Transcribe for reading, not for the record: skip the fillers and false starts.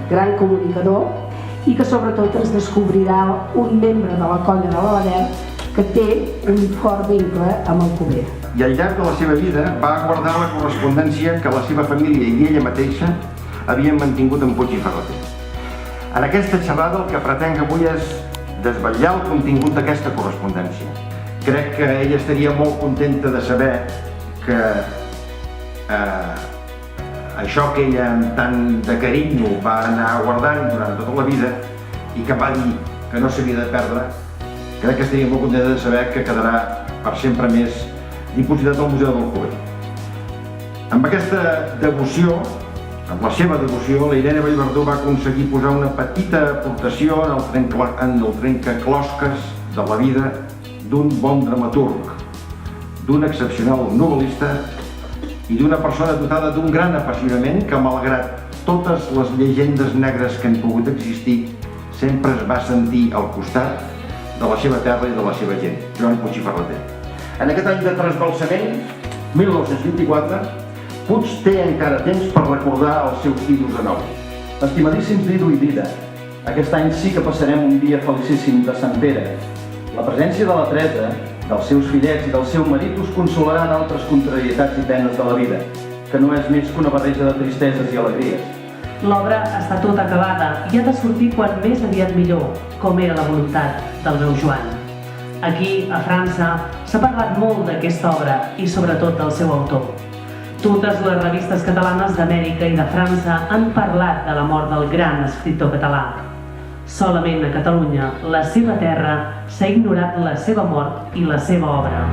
gran comunicador, i que sobretot ens descobrirà un membre de la colla de l'Abadet que té un fort vincle amb Alcover. I al llarg de la seva vida va guardar la correspondència que la seva família i ella mateixa havien mantingut amb Puig i Ferrater. En aquesta xerrada el que pretenc avui és desvetllar el contingut d'aquesta correspondència. Crec que ella estaria molt contenta de saber que això que ella amb tant de carinyo va anar guardant durant tota la vida i que va dir que no s'havia de perdre, crec que estaria molt contenta de saber que quedarà per sempre més dipositat al Museu d'Alcover. Amb aquesta devoció, amb la seva devoció, la Irene Vallverdú va aconseguir posar una petita aportació en el trencaclosques de la vida d'un bon dramaturg, d'un excepcional novel·lista i d'una persona dotada d'un gran apassionament que, malgrat totes les llegendes negres que han pogut existir, sempre es va sentir al costat de la seva terra i de la seva gent, Joan Puig i Ferrater. En aquest any de trasbalsament, 1924, Puig té encara temps per recordar els seus títols de nou. Estimadíssims Dido i Dida, aquest any sí que passarem un dia felicíssim de Sant Pere. La presència de la Teresa, dels seus fillets i del seu marit us consolarà en altres contrarietats i penes de la vida, que no és més que una barreja de tristeses i alegries. L'obra està tota acabada i ha de sortir quan més aviat millor, com era la voluntat del meu Joan. Aquí, a França, s'ha parlat molt d'aquesta obra i sobretot del seu autor. Totes les revistes catalanes d'Amèrica i de França han parlat de la mort del gran escriptor català. Solament a Catalunya, la seva terra, s'ha ignorat la seva mort i la seva obra.